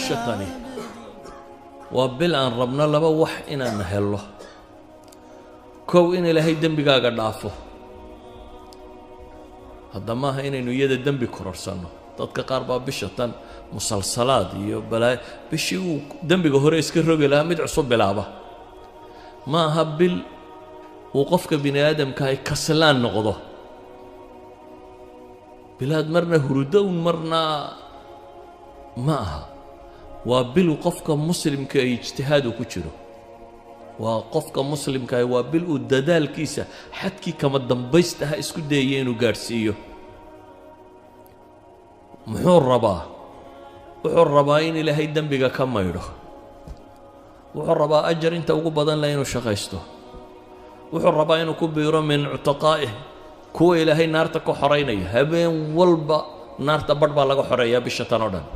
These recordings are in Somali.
bishatani waa bil aan rabno laba wax inaan helno kow in ilaahay dembigaaga dhaafo hadda maaha inaynu iyada dembi kororsanno dadka qaar baa bishatan musalsalaad iyo balaa bishii uu dembiga hore iska rogi lahaa mid cusub bilaaba ma aha bil uu qofka bini aadamka ay kaslaan noqdo bilaad marna hurudown marna ma aha waa bil qofka muslimka ay ijtihaad ku jiro waa qofka muslimka ay waa bil uu dadaalkiisa xadkii kama dambaystaha isku dayay inuu gaarsiiyo muxuu rabaa in ilaahay dembiga ka maydho wuxuu rabaa ajar inta ugu badan leh inuu shaqaysto wuxuu rabaa inuu ku biiro min cutaqaa'ih kuwa ilaahay naarta ka xoreynaya habeen walba naarta badh baa laga xoreeyaa bishatan oo dhan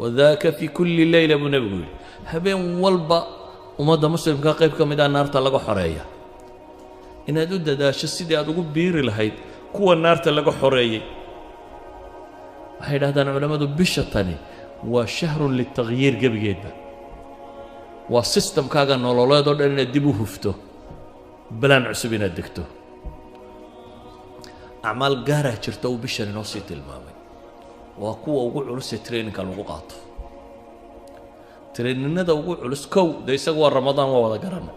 wadaaka fi kulli layla buu nabigu yidhi habeen walba ummadda muslimka qayb ka mid ah naarta laga xoreeya inaad u dadaasho sidii aad ugu biiri lahayd kuwa naarta laga xoreeyey waxay yidhahdaan culammadu bishatani waa shahrun litakhyiir gebigeedba waa sistamkaaga nololeed oo dhan inaad dib u hufto balaan cusub inaad degto acmaal gaaraa jirta uu bishan inoo sii tilmaamay waa kuwa ugu culus ee traininka lagu qaato traininada ugu culus kow dee isagu waa ramadaan waa wada garanay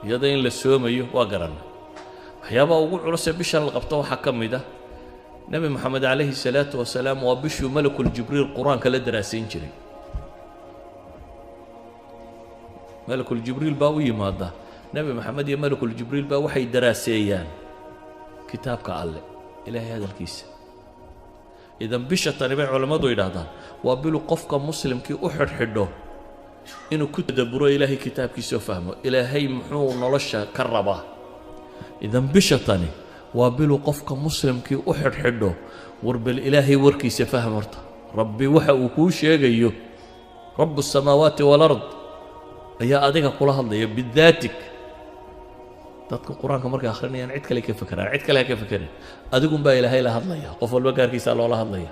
iyada in la soomayo waa garanay waxyaabaha ugu culus ee bishan la qabto waxaa ka mid ah nabi maxamed calayhi salaatu wasalaam waa bishuu malakul jibriil qur-aanka la daraasayn jiray malakul jibriil baa u yimaada nabi maxamed iyo malakul jibriil baa waxay daraaseeyaan kitaabka alle ilaahay hadalkiisa idan bishatani bay culammadu yidhaahdaan waa bilu qofka muslimkii u xidhxidho inuu ku tadabburo ilaahay kitaabkiisa oo fahmo ilaahay muxuu nolosha ka rabaa idan bishatani waa bilu qofka muslimkii u xidhxidho warbal ilaahay warkiisa faham horta rabbi waxa uu kuu sheegayo rabu الsamaawaati wاlard ayaa adiga kula hadlaya bidaatig dadka quraanka markay akhrinayaan cid kale ka fakaraan cid kale ka fakareen adigun baa ilaahay la hadlaya qof walba gaarkiisa loola hadlaya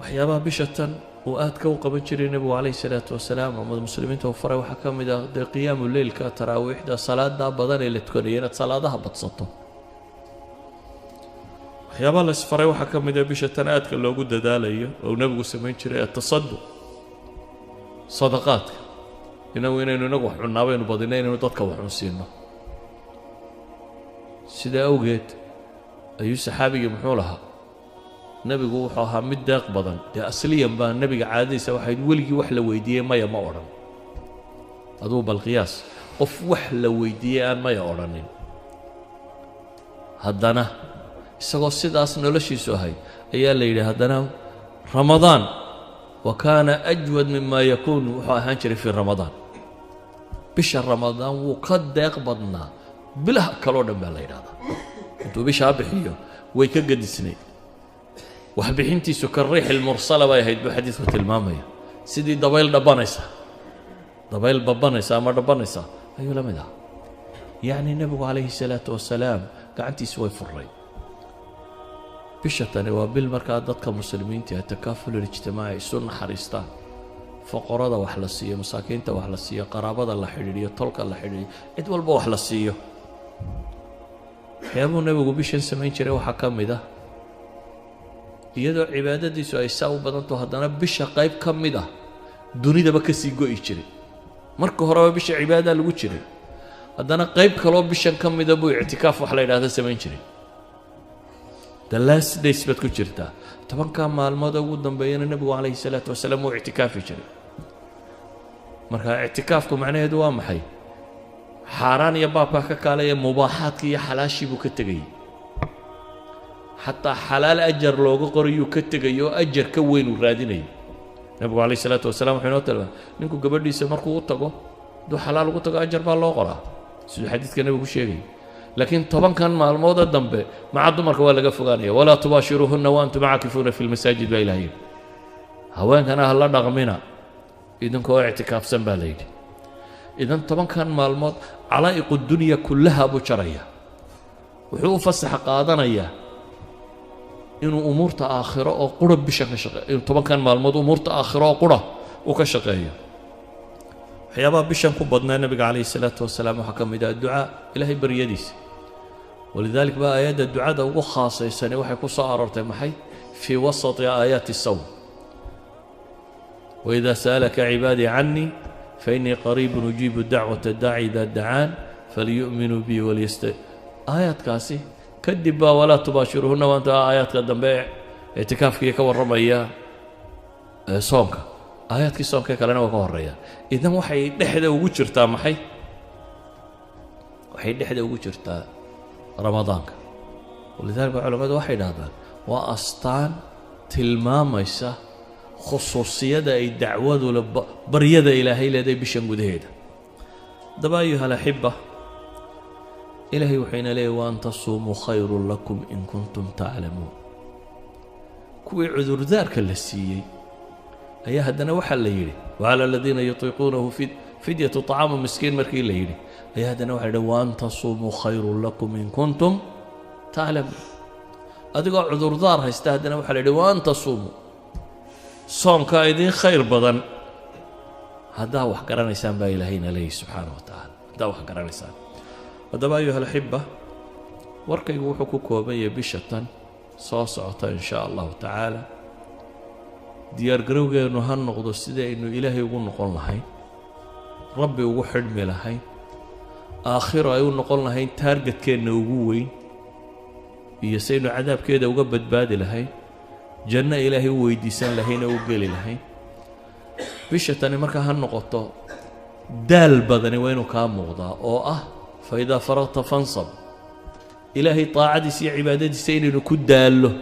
waxyaabaha bishatan oo aad ka qaban jiray nabigu calayhi salaatu wasalaam ummadda muslimiinta oo faray waxaa ka mid ah qiyaamu leylka taraawiixda salaada badan ee la tukanayo inaad salaadaha badsato waxyaabaha la isfaray waxaa ka mid ah bishatan aadka loogu dadaalayo oo nabigu samayn jiray atasadduq sadaqaadka inaynu inagu wax cunaabaynu badina inaynu dadka wax cunsiino sidaa awgeed ayuu saxaabigii muxuu lahaa nabigu wuxuu ahaa mid deeq badan dee asliyan baa nabiga caadadiisa waxayd weligii wax la weydiiyey maya ma odhan aduu bal qiyaas qof wax la weydiiyey aan maya odhanin haddana isagoo sidaas noloshiisu ahayd ayaa la yidhi haddana ramadaan wa kaana ajwad mima yakuun wuxuu ahaan jiray fii ramadaan bisha ramadaan wuu ka deeq badnaa bilaha kaloo dhan baa la yidhahdaa intuu bishaa bixiyo way ka gadisnayd waxbixintiisu ka riixil mursala bay ahayd buu xadiidku tilmaamaya sidii dabayl dhabanaysa dabayl babanaysa ama dhabanaysa ayuu la mid ahaa yacni nabigu calayhi salaatu wasalaam gacantiisu way furray bishatani waa bil markaa dadka muslimiinta ee takaaful ijtimaaci isu naxariistaan faqorada wax la siiyo masaakiinta wax la siiyo qaraabada la xidhiidhiyo tolka la xidhiidhiyo cid walba wax la siiyo waxyaabuu nabigu bishan samayn jiray waxaa ka mid ah iyadoo cibaadadiisu ay saa u badanto haddana bisha qayb ka mid ah dunidaba ka sii go'i jiray marka horeba bisha cibaada lagu jiray haddana qayb kaloo bishan ka mida buu ictikaaf wax la yidhaahdo samayn jiray the last days baad ku jirtaa tobankaa maalmood ugu dambeeyana nabigu calayhi salaatu wasalaam wuu ictikaafi jiray marka ictikaafku macnaheedu waa maxay xaaraan iyo baabkaa ka kaalaya mubaaxaadkii iyo xalaashii buu ka tegayay xataa xalaal ajar looga qorayuu ka tegayo oo ajar ka weyn uu raadinayo nabigu calayhi salaatu wasalaam wuxuu inoo tilmaamay ninku gabadhiisa markuu u tago hadduu xalaal ugu tago ajar baa loo qoraa siduu xadiidka nabigu sheegay laakiin tobankan maalmooda dambe maca dumarka waa laga fogaanaya walaa tubaashiruuhunna wa antum caakifuuna fi lmasaajid baa ilaah yidhi haweenkana ha la dhaqmina idinkoo ictikaafsan baa la yidhi idan tobankan maalmood calaa'iqu dunya kullaha buu jaraya wuxuu u fasax qaadanayaa inuu umuurta aakhiro oo qura bisha ka shaqeeyo inuu 10 kan maalmood umuurta aakhiro oo qura uu ka shaqeeyo waxyaabaha bishan ku badnaa nabiga calayhi salaatu wasalaam waxaa ka mid ah ducaa ilaahay baryadiisa walidaalika baa aayadda ducada ugu khaasaysan waxay ku soo aroortay maxay fii wasati aayaati sawm وإذا سألك عبادي عني فإني قريب أجيب دعوة الداعي إذا دعان فليؤمنوا بي آيات كاسي كدبا ولا تباشرهن وأنت آيات قدام بيع اعتكافك كور رمية صومك آيات كي صومك كلنا وكور ريا إذا وحي دحدا وجرتا محي وحي دحدا وجرتا رمضانك ولذلك العلماء وحي هذا وأسطان تلماميسه خصوصية الدعوة بريدة إلهي لدي بشن قدهيدا دبا أيها الأحبة إلهي وحين لي وأن تصوموا خير لكم إن كنتم تعلمون كوي عذر ذاك اللسيي أيها هدنا وحل ليلي وعلى الذين يطيقونه فدية طعام مسكين مركي ليلي أيها هدنا وحل وأن تصوموا خير لكم إن كنتم تعلمون أدقى عذر ذار هيستهدنا وحل ليلي وأن تصوموا صومك إذن خير بدن هذا وح قرانيسان با إلهينا ليه سبحانه وتعالى هذا وح قرانيسان ودبا أيها الأحبة وركي وحكو كوبية بشة صوصعة إن شاء الله تعالى ديار قروغي إنه هالنقض السيدة إنه إلهي يقول نقول لهين ربي يقول حلمي لهين آخرة يقول نقول لهين تارجت كينا وقوين يسينو عذاب كيدا وقبت بادي لهين جنة إلهي ويديسان لهين وقيل لهين بشتاني مركا هالنقطة دال بدني وينو كان مغضى أو فإذا فرغت فانصب إلهي طاعتي سي عبادتي سيني نكود داله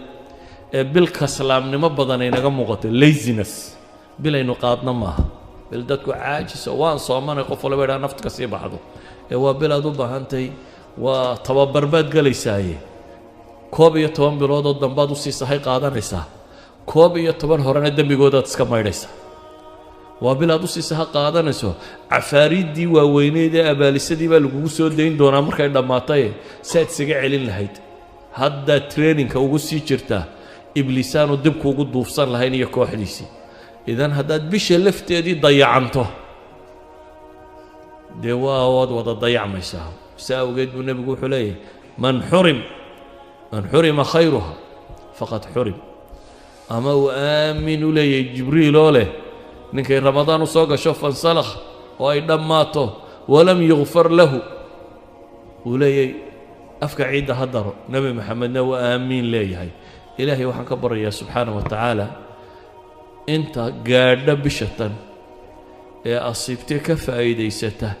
بالكسلام نما بدني نغا مغطي ليزنس بلا نقاطنا ما بلدتكو عاجس وان صومان قفل بيدا نفتك سي بعضو بلا ضبا هانتي وطبابر باد قلي سايه كوب iyo 10 bilood oo dambaad u sii sahay qaadanaysa koob iyo 10 horena dambigooda iska maydhaysa waa bilaad u sii sahay qaadanayso afaaridii waaweyneed ee abaalisadii baa lagu soo deyn doonaa markay dhamaatay saad isaga celin lahayd hadda training ugu sii jirta ibliisaan dib kuugu duufsan lahayn iyo kooxdiisi idan haddaad bisha lafteedii dayacanto dee waa wada dayacmaysaa saawgeed buu nabigu wuxuu leeyahay من حرم خيرها فقد حرم أما وآمن لي جبريل له نكي رمضان صوغ شوف انسلخ وأيضا ماته ولم يغفر له ولي أفكا عيد هدر نبي محمد وآمين لي هاي إلهي وحن كبر يا سبحانه وتعالى أنت قاعد بشتا أصيبتك فايديسته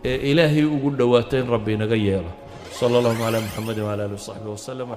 إلهي وقل دواتين ربي نغيره صلى الله على محمد وعلى آله وصحبه وسلم.